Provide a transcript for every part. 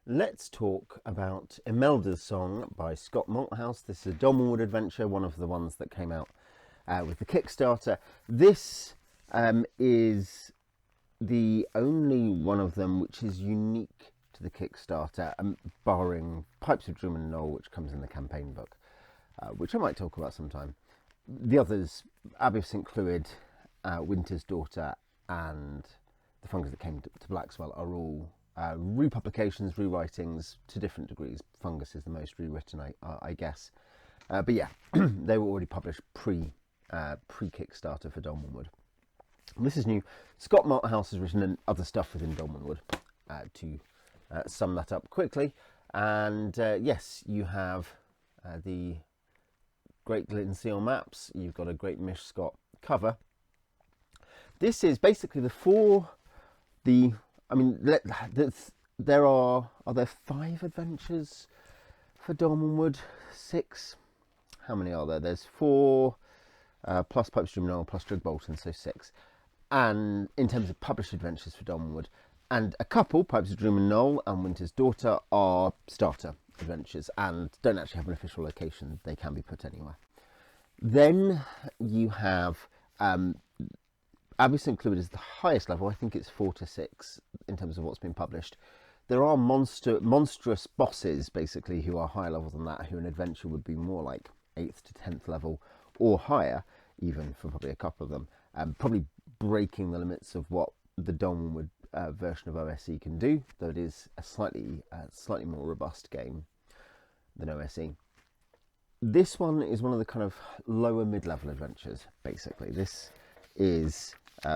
Let's talk about Emelda's Song by Scott Malthouse. This is a Dolmenwood adventure, one of the ones that came out with the Kickstarter. This is the only one of them which is unique to the Kickstarter, barring Pipes of Doom and Knoll, which comes in the campaign book, which I might talk about sometime. The others, Abyss Included, Winter's Daughter, and The Fungus That Came to Blackswell, are all republications, rewritings to different degrees. Fungus is the most rewritten, I guess. But yeah, they were already published pre-Kickstarter for Dolmenwood. This is new. Scott Malthouse has written other stuff within Dolmenwood, to sum that up quickly. And yes, you have the Great Glyn Seal maps. You've got a Great Mish Scott cover. This is basically there are there 5 adventures for Dolmenwood? 6? How many are there? There's 4 plus Pipes Dream Knoll plus Drug Bolton, so 6. And in terms of published adventures for Dolmenwood, and a couple, Pipes of Dream and Knoll and Winter's Daughter, are starter adventures and don't actually have an official location. They can be put anywhere. Then you have Abyss Included is the highest level. I think it's 4 to 6 in terms of what's been published. There are monstrous bosses, basically, who are higher level than that, who an adventure would be more like 8th to 10th level or higher, even for probably a couple of them. Probably breaking the limits of what the Dolmenwood version of OSE can do, though it is a slightly more robust game than OSE. This one is one of the kind of lower mid-level adventures, basically. This is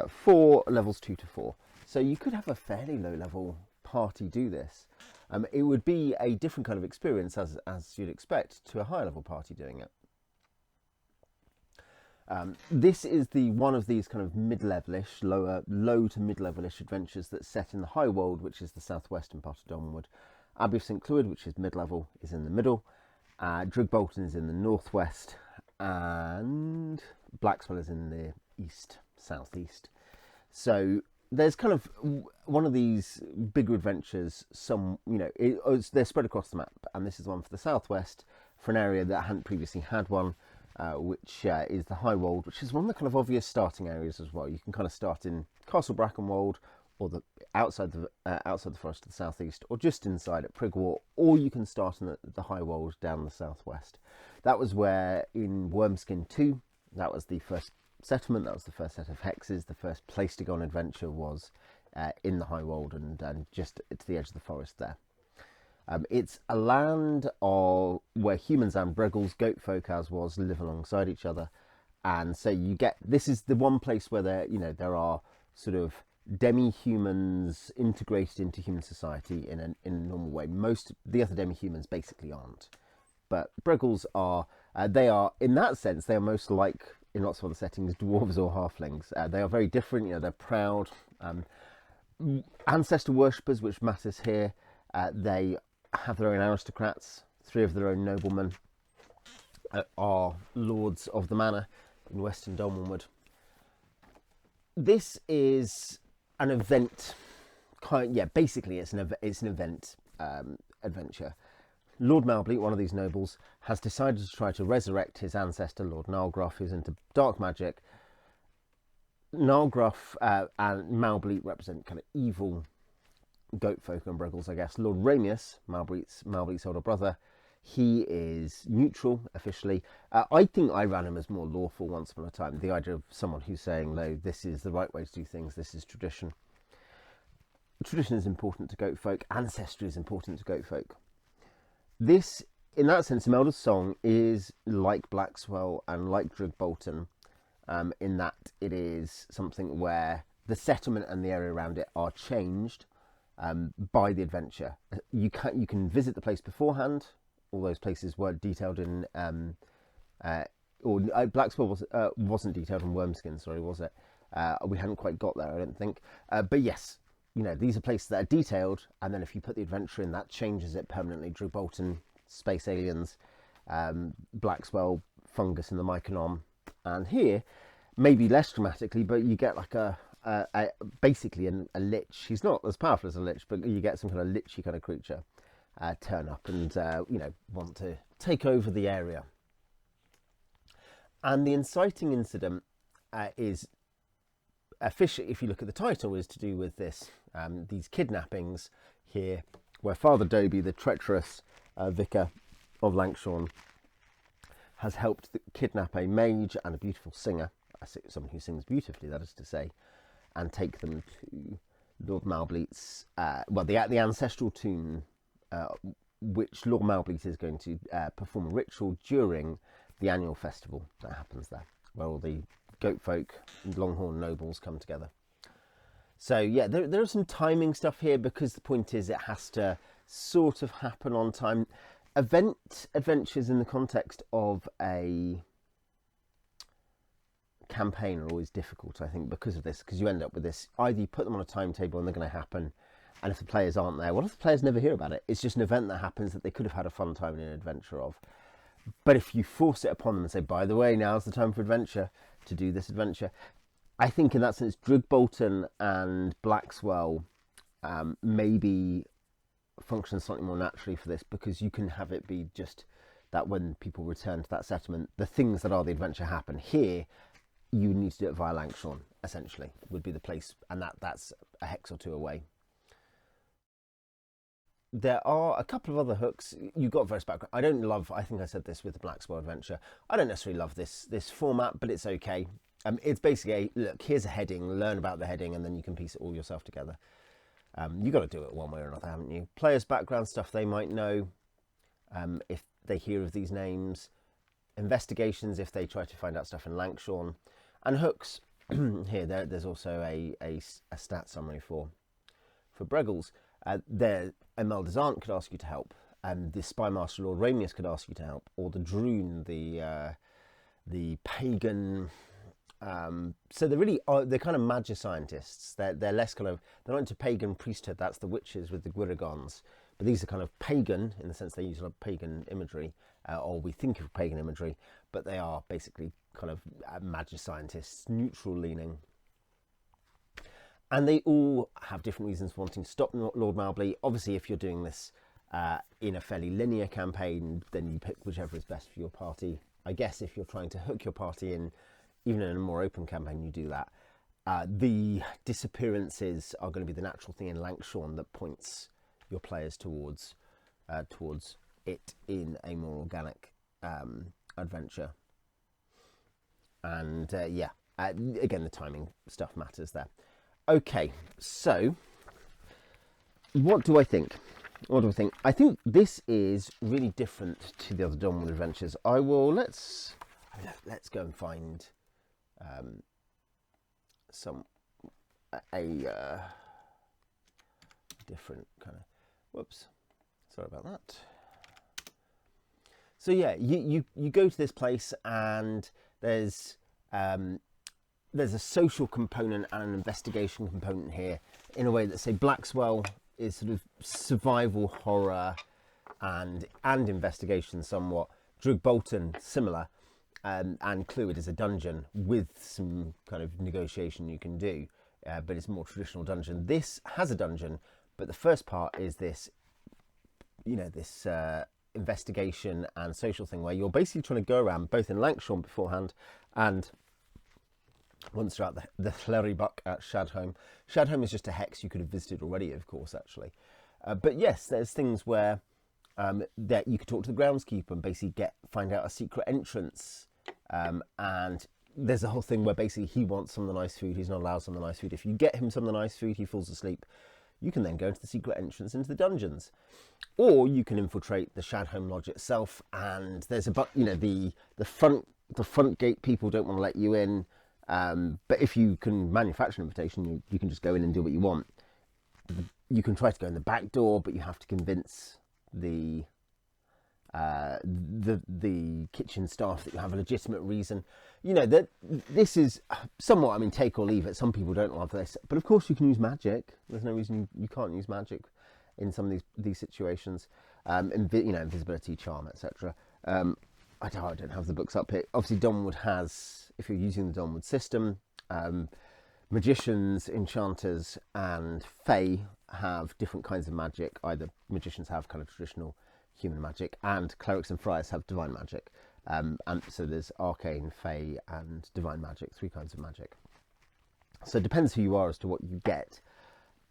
4 levels 2 to 4. So you could have a fairly low-level party do this. It would be a different kind of experience, as you'd expect, to a higher-level party doing it. This is one of these kind of mid-levelish, low to mid-levelish adventures that's set in the High Wold, which is the southwestern part of Dolmenwood. Abyss Included, which is mid-level, is in the middle. Drug Bolton is in the northwest, and Blackswell is in the southeast. So there's kind of one of these bigger adventures. They're spread across the map, and this is one for the southwest, for an area that hadn't previously had one. Which is the High Wold, which is one of the kind of obvious starting areas as well. You can kind of start in Castle Brackenwold, or outside the forest to the southeast, or just inside at Prigwort, or you can start in the High Wold down the southwest. That was where in Wormskin 2, that was the first settlement, that was the first set of hexes. The first place to go on adventure was in the High Wold and just to the edge of the forest there. It's a land where humans and Breggles, goat folk as was, live alongside each other, and so this is the one place where there are sort of demi-humans integrated into human society in a normal way. Most the other demi-humans basically aren't, but Breggles are. They are, in that sense, they are most like, in lots of other settings, dwarves or halflings. They are very different. They're proud ancestor worshippers, which matters here. They have their own aristocrats. 3 of their own noblemen are lords of the manor in Western Dolmenwood. This is an event. Basically, it's an event adventure. Lord Malbleet, one of these nobles, has decided to try to resurrect his ancestor, Lord Nalgruff, who's into dark magic. Nalgruff and Malbleet represent kind of evil goat folk and Breggles, I guess. Lord Ramius, Malbleet's older brother, he is neutral officially. I think I ran him as more lawful once upon a time. The idea of someone who's saying, no, this is the right way to do things, this is tradition. Tradition is important to goat folk, ancestry is important to goat folk. This, in that sense, Emelda's Song is like Blackswell and like Drug Bolton, in that it is something where the settlement and the area around it are changed by the adventure. You can visit the place beforehand. All those places were detailed in Blackswell wasn't detailed in Wormskin, sorry, was it? We hadn't quite got there, I don't think. But yes, these are places that are detailed, and then if you put the adventure in, that changes it permanently. Drug Bolton, space aliens, Blackswell, fungus in the Mykonom, and here, maybe less dramatically, but you get like a basically a lich. He's not as powerful as a lich, but you get some kind of lichy kind of creature turn up and want to take over the area. And the inciting incident is officially, if you look at the title, is to do with this these kidnappings here, where Father Doby, the treacherous vicar of Lancashire, has helped kidnap a mage and a beautiful singer, someone who sings beautifully, that is to say, and take them to Lord Malbleet's, the ancestral tomb, which Lord Malbleet is going to perform a ritual during the annual festival that happens there, where all the goat folk and longhorn nobles come together. So yeah, there are some timing stuff here, because the point is it has to sort of happen on time. Adventures in the context of a campaign are always difficult, I think, because of this, because you end up with this, either you put them on a timetable and they're going to happen, and if the players aren't there, what if the players never hear about it? It's just an event that happens that they could have had a fun time in an adventure of. But if you force it upon them and say, by the way, now's the time for adventure, to do this adventure, I think in that sense Drigbolton and Blackswell maybe function slightly more naturally for this, because you can have it be just that when people return to that settlement, the things that are the adventure happen. Here you need to do it via Lancashire, essentially, would be the place, and that's a hex or two away. There are a couple of other hooks. You've got various background. I think I said this with the Blackswell adventure, I don't necessarily love this format, but it's okay. It's basically look, here's a heading, learn about the heading, and then you can piece it all yourself together. You've got to do it one way or another, haven't you? Players' background stuff they might know, if they hear of these names. Investigations if they try to find out stuff in Lancashire. And hooks, here there's also a stat summary for Breggles. Emelda's aunt could ask you to help, and the Spymaster Lord Ramius could ask you to help, or the Droon, the pagan. So they're kind of magic scientists. They're less they're not into pagan priesthood. That's the witches with the Gwyragons. But these are kind of pagan in the sense they use a lot of pagan imagery, or we think of pagan imagery, but they are basically kind of magic scientists, neutral leaning. And they all have different reasons for wanting to stop Lord Malbleet. Obviously, if you're doing this in a fairly linear campaign, then you pick whichever is best for your party. I guess if you're trying to hook your party in, even in a more open campaign, you do that. The disappearances are going to be the natural thing in Lancashire that points your players towards it in a more organic adventure. And again, the timing stuff matters there. Okay, so what do I think? I think this is really different to the other Dolmenwood adventures. Let's go and find a different kind of. Whoops, sorry about that. So yeah, you go to this place, and there's a social component and an investigation component here, in a way that, say, Blackswell is sort of survival horror and investigation somewhat. Drigbolton, similar, and Clwyd is a dungeon with some kind of negotiation you can do, but it's a more traditional dungeon. This has a dungeon, but the first part is this, this investigation and social thing where you're basically trying to go around, both in Lancashire beforehand and once you're at the Llerrybuck at Shadholm. Shadholm is just a hex you could have visited already, of course, actually. But yes, there's things where that you could talk to the groundskeeper and basically find out a secret entrance. And there's a whole thing where basically he wants some of the nice food. He's not allowed some of the nice food. If you get him some of the nice food, he falls asleep. You can then go into the secret entrance into the dungeons, or you can infiltrate the Shadholm Lodge itself. And there's the front gate people don't want to let you in. But if you can manufacture an invitation, you can just go in and do what you want. You can try to go in the back door, but you have to convince the kitchen staff that you have a legitimate reason. That this is somewhat, take or leave it. Some people don't love this, but of course you can use magic. There's no reason you can't use magic in some of these situations. Invisibility, charm, etc. I don't have the books up here. Obviously, Dolmenwood has, if you're using the Dolmenwood system, magicians, enchanters, and fae have different kinds of magic. Either magicians have kind of traditional human magic, and clerics and friars have divine magic. And so there's arcane, fae, and divine magic, 3 kinds of magic. So it depends who you are as to what you get,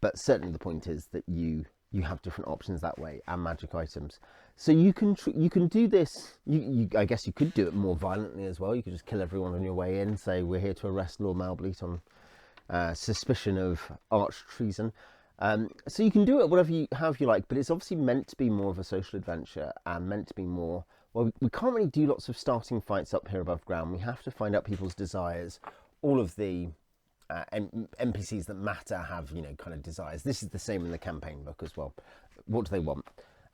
but certainly the point is that you have different options that way, and magic items. So you can do this. I guess you could do it more violently as well. You could just kill everyone on your way in. Say, we're here to arrest Lord Malbleet on suspicion of arch treason. So you can do it whatever you like, but it's obviously meant to be more of a social adventure and meant to be more. Well, we can't really do lots of starting fights up here above ground. We have to find out people's desires. All of the NPCs that matter have, kind of desires. This is the same in the campaign book as well. What do they want?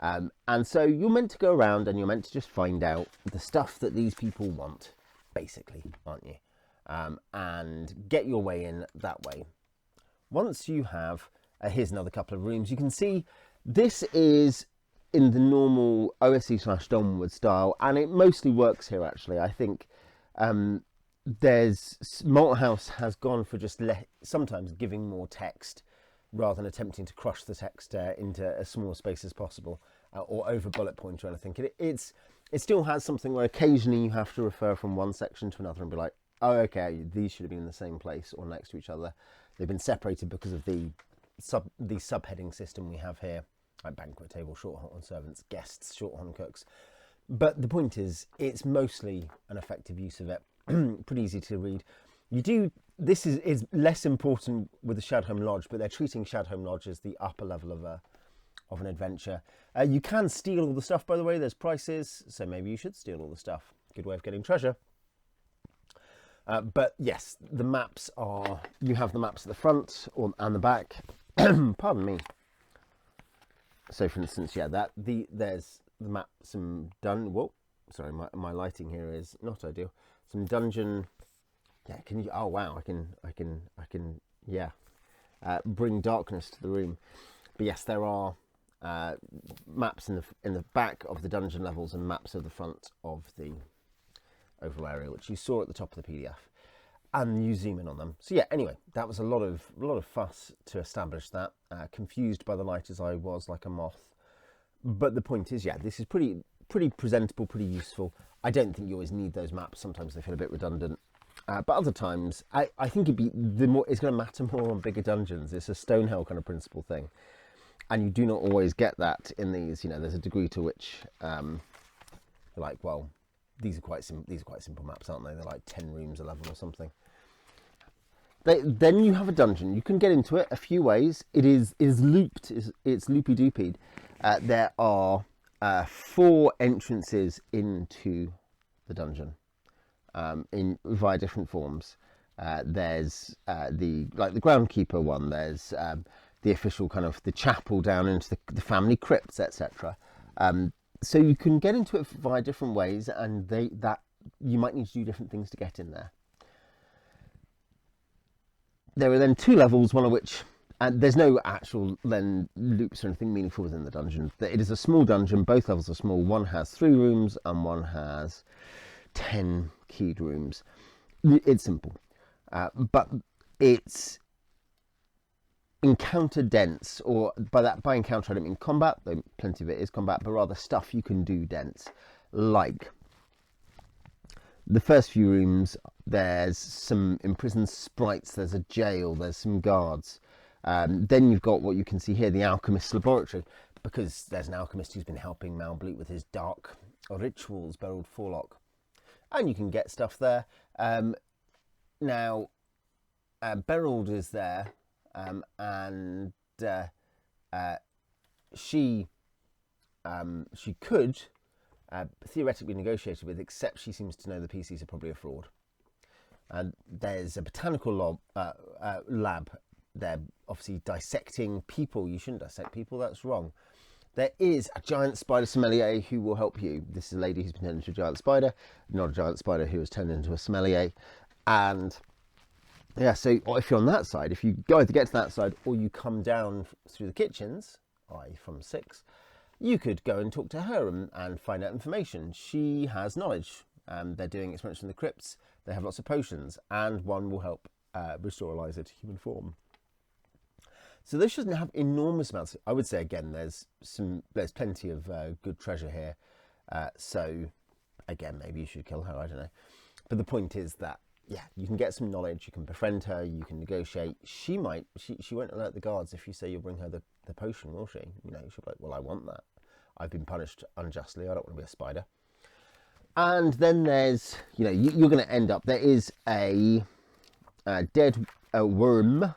And so you're meant to go around and you're meant to just find out the stuff that these people want, basically, aren't you? And get your way in that way. Once you have, here's another couple of rooms. You can see this is in the normal OSE/Dolmenwood style, and it mostly works here, actually. I think Malthouse has gone for just sometimes giving more text rather than attempting to crush the text into as small a space as possible, or over bullet point or anything. It still has something where occasionally you have to refer from one section to another and be like, oh, okay, these should have been in the same place or next to each other. They've been separated because of the subheading system we have here, like banquet table, shorthorn servants, guests, shorthorn cooks. But the point is, it's mostly an effective use of it. Pretty easy to read. This is less important with the Shadhome Lodge, but they're treating Shadhome Lodge as the upper level of an adventure. You can steal all the stuff, by the way. There's prices, so maybe you should steal all the stuff. Good way of getting treasure. But yes, the maps are. You have the maps at the front and the back. Pardon me. So, for instance, yeah, there's the map. Whoa, sorry, my lighting here is not ideal. Some dungeon. Yeah, can you? Oh wow, I can. Yeah, bring darkness to the room. But yes, there are maps in the back of the dungeon levels and maps of the front of the overall area, which you saw at the top of the PDF, and you zoom in on them. So yeah, anyway, that was a lot of fuss to establish that. Confused by the light as I was, like a moth. But the point is, yeah, this is pretty presentable, pretty useful. I don't think you always need those maps. Sometimes they feel a bit redundant. But other times, I think it's going to matter more on bigger dungeons. It's a Stonehell kind of principle thing, and you do not always get that in these. There's a degree to which you're like, well, these are quite simple maps, aren't they? They're like 10 rooms a level or something. Then you have a dungeon. You can get into it a few ways. It is looped. It's loopy doopied. There are 4 entrances into the dungeon. Via different forms. There's the groundkeeper one. There's the official kind of the chapel down into the family crypts, etc. So you can get into it via different ways, and you might need to do different things to get in there. There are then 2 levels, one of which, and there's no actual then loops or anything meaningful within the dungeon. It is a small dungeon. Both levels are small. One has 3 rooms and one has 10 keyed rooms. It's simple, but it's encounter dense, or by encounter I don't mean combat, though plenty of it is combat, but rather stuff you can do dense. Like the first few rooms, there's some imprisoned sprites, there's a jail, there's some guards. Then you've got what you can see here, the alchemist's laboratory, because there's an alchemist who's been helping Malbleet with his dark rituals, Berold Forelock. And you can get stuff there. Now, Berold is there, and she could theoretically be negotiated with, except she seems to know the PCs are probably a fraud. And there's a botanical lab. They're obviously dissecting people. You shouldn't dissect people, that's wrong. There is a giant spider sommelier who will help you. This is a lady who's been turned into a giant spider, not a giant spider who was turned into a sommelier. And yeah, so if you're on that side, if you either get to that side or you come down through the kitchens, i.e. from 6, you could go and talk to her and find out information. She has knowledge. They're doing experiments in the crypts. They have lots of potions, and one will help restore Eliza to human form. So this doesn't have enormous amounts. I would say again, there's plenty of good treasure here. So again, maybe you should kill her. I don't know. But the point is that yeah, you can get some knowledge. You can befriend her. You can negotiate. She won't alert the guards if you say you'll bring her the potion, will she? You know, she'll be like, well, I want that. I've been punished unjustly. I don't want to be a spider. And then there's, you know, you're going to end up. There is a dead worm,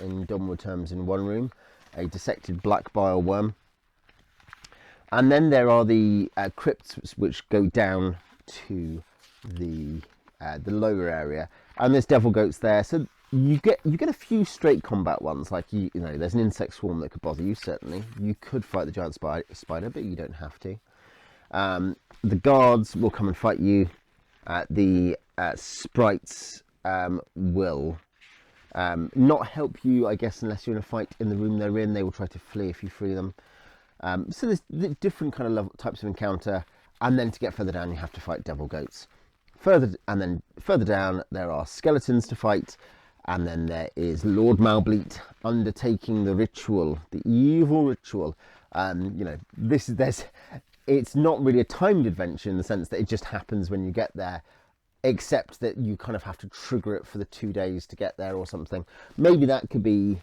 in Dolmenwood terms, in one room, a dissected black bile worm. And then there are the crypts which go down to the lower area, and there's devil goats there. So you get a few straight combat ones, like you know, there's an insect swarm that could bother you. Certainly, you could fight the giant spider, but you don't have to. The guards will come and fight you. The sprites will not help you, I guess, unless you're in a fight in the room they're in. They will try to flee if you free them. So there's different kind of types of encounter, and then to get further down, you have to fight devil goats. Further down, there are skeletons to fight, and then there is Lord Malbleet undertaking the ritual, the evil ritual. You know, it's not really a timed adventure in the sense that it just happens when you get there, except that you kind of have to trigger it for the 2 days to get there or something. Maybe that's the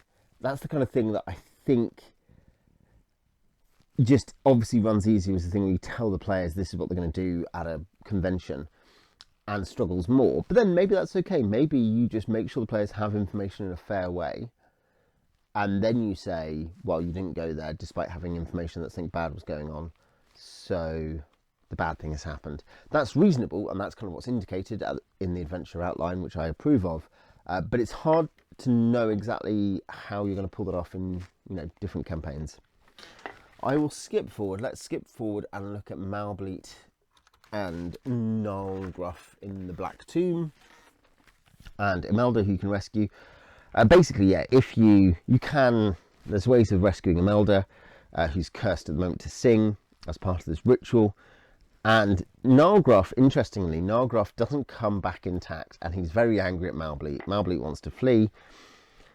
kind of thing that I think just obviously runs easier as the thing where you tell the players this is what they're going to do at a convention, and struggles more. But then maybe that's okay. Maybe you just make sure the players have information in a fair way, and then you say, well, you didn't go there despite having information that something bad was going on, so the bad thing has happened. That's reasonable, and that's kind of what's indicated in the adventure outline, which I approve of. But it's hard to know exactly how you're going to pull that off in, you know, different campaigns. I will skip forward. Let's skip forward and look at Malbleet and Nalgruff in the Black Tomb, and Emelda, who you can rescue. Basically, yeah, if you can, there's ways of rescuing Emelda, who's cursed at the moment to sing as part of this ritual. And Nalgruff, interestingly, Nalgruff doesn't come back intact, and he's very angry at Malbleet. Malbleet wants to flee.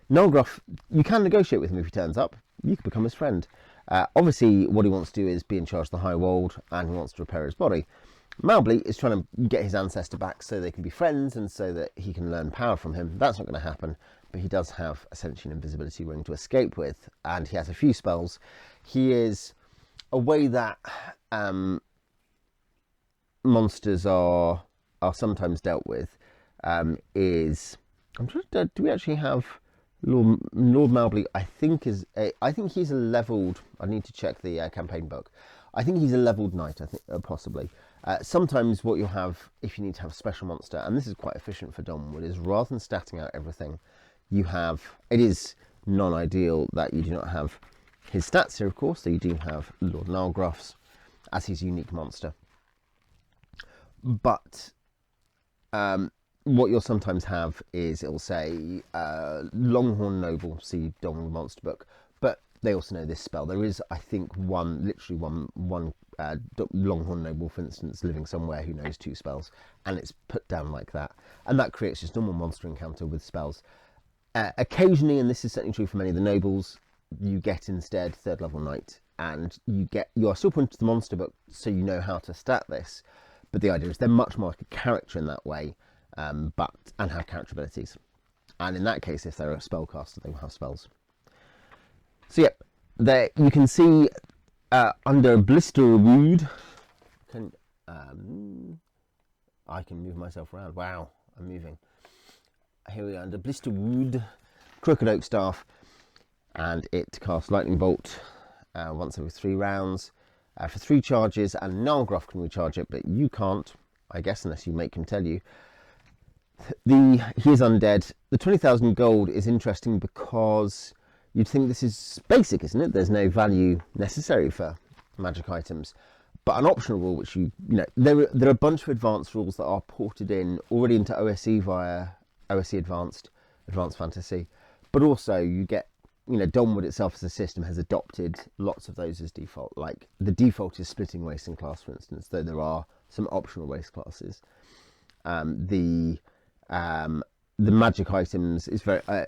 Nalgruff, you can negotiate with him if he turns up. You can become his friend. Obviously, what he wants to do is be in charge of the High Wold, and he wants to repair his body. Malbleet is trying to get his ancestor back so they can be friends and so that he can learn power from him. That's not going to happen, but he does have essentially an invisibility ring to escape with, and he has a few spells. He is a way that monsters are sometimes dealt with. Is I'm trying to, do we actually have Lord Malbleet? I think he's a leveled. I need to check the campaign book. I think he's a leveled knight. I think possibly. Sometimes what you'll have, if you need to have a special monster, and this is quite efficient for Dolmenwood, is rather than statting out everything, you have, it is non-ideal that you do not have his stats here, of course, so you do have Lord Nalgruff's as his unique monster. But what you'll sometimes have is it'll say Longhorn Noble, see Dolmenwood Monster Book, but they also know this spell. There is, I think, literally one Longhorn Noble, for instance, living somewhere who knows 2 spells, and it's put down like that, and that creates just normal monster encounter with spells. Occasionally, and this is certainly true for many of the nobles, you get instead 3rd level knight, and you are still pointed to the monster book, so you know how to stat this. But the idea is they're much more like a character in that way, and have character abilities. And in that case, if they're a spellcaster, they will have spells. So yeah, there you can see under Blisterwood. I can move myself around. Wow, I'm moving. Here we are under Blisterwood, Crooked Oak Staff, and it casts Lightning Bolt once every 3 rounds. For 3 charges, and Nalgruff can recharge it, but you can't, I guess, unless you make him tell you. He is undead. The 20,000 gold is interesting because you'd think this is basic, isn't it? There's no value necessary for magic items, but an optional rule, which you know, there are a bunch of advanced rules that are ported in already into OSE via OSE Advanced Fantasy, but also you get, you know, Dolmenwood itself as a system has adopted lots of those as default. Like the default is splitting race and class, for instance, though there are some optional race classes. the magic items is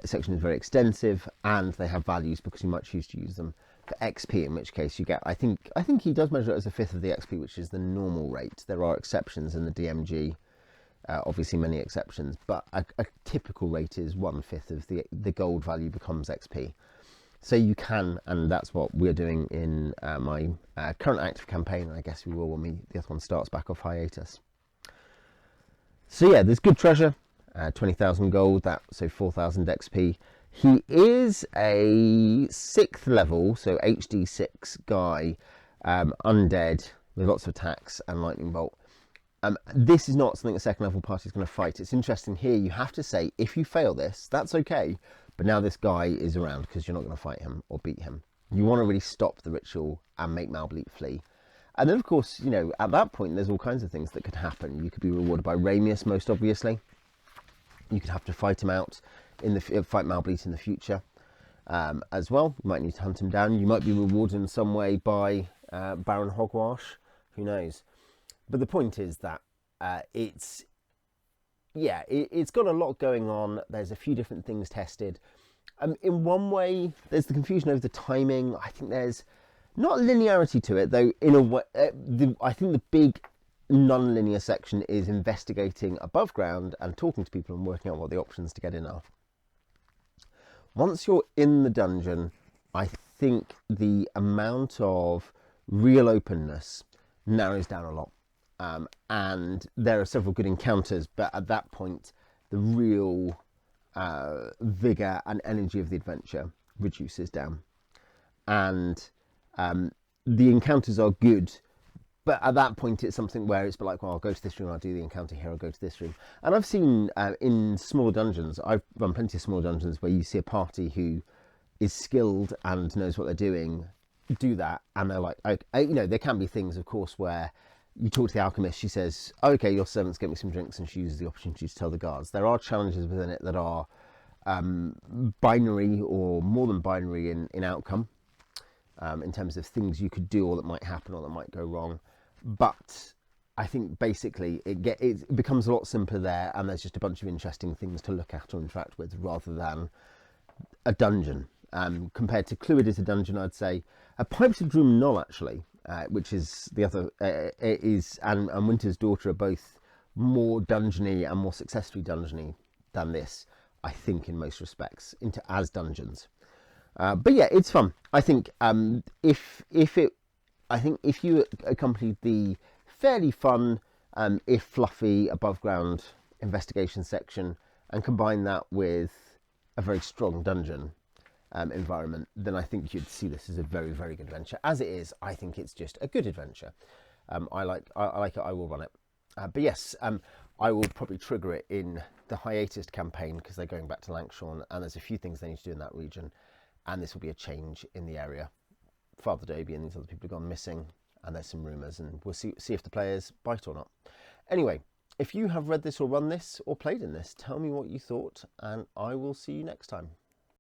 section is very extensive, and they have values because you might choose to use them for XP, in which case you get, I think he does measure it as a fifth of the XP, which is the normal rate. There are exceptions in the DMG, obviously many exceptions, but a typical rate is 1/5 of the gold value becomes XP. So you can, and that's what we're doing in my current active campaign, and I guess we will when the other one starts back off hiatus. So yeah, there's good treasure, 20,000 gold, so 4,000 XP. He is a 6th level, so HD 6 guy, undead with lots of attacks and lightning bolt. This is not something a 2nd level party is going to fight. It's interesting here, you have to say, if you fail this, that's okay, but now this guy is around because you're not going to fight him or beat him. You want to really stop the ritual and make Malbleet flee. And then, of course, you know, at that point, there's all kinds of things that could happen. You could be rewarded by Ramius, most obviously. You could have to fight him out, fight Malbleet in the future as well. You might need to hunt him down. You might be rewarded in some way by Baron Hogwash. Who knows? But the point is that it's got a lot going on. There's a few different things tested. In one way, there's the confusion over the timing. I think there's not linearity to it, though. In a way, I think the big non-linear section is investigating above ground and talking to people and working out what the options to get in are. Once you're in the dungeon, I think the amount of real openness narrows down a lot. And there are several good encounters, but at that point, the real vigor and energy of the adventure reduces down. And the encounters are good, but at that point, it's something where it's like, well, I'll go to this room, I'll do the encounter here, I'll go to this room. And I've seen in small dungeons, I've run plenty of small dungeons where you see a party who is skilled and knows what they're doing, do that, and they're like, you know, there can be things, of course, where you talk to the alchemist, she says, okay, your servants get me some drinks, and she uses the opportunity to tell the guards. There are challenges within it that are binary or more than binary in outcome, in terms of things you could do or that might happen or that might go wrong. But I think basically it becomes a lot simpler there, and there's just a bunch of interesting things to look at or interact with rather than a dungeon. Compared to Cluid is a dungeon, I'd say. Pipes of Droom Null, actually, which is the other, and Winter's Daughter are both more dungeony and more successfully dungeony than this, I think, in most respects, as dungeons. But yeah, it's fun. I think if you accompanied the fairly fun, if fluffy, above ground investigation section and combine that with a very strong dungeon environment, then I think you'd see this as a very, very good adventure. As it is, I think it's just a good adventure. I like it. I will run it. But yes, I will probably trigger it in the hiatus campaign because they're going back to Lancashire, and there's a few things they need to do in that region, and this will be a change in the area. Father Doby and these other people have gone missing, and there's some rumours, and we'll see if the players bite or not. Anyway, if you have read this or run this or played in this, tell me what you thought, and I will see you next time.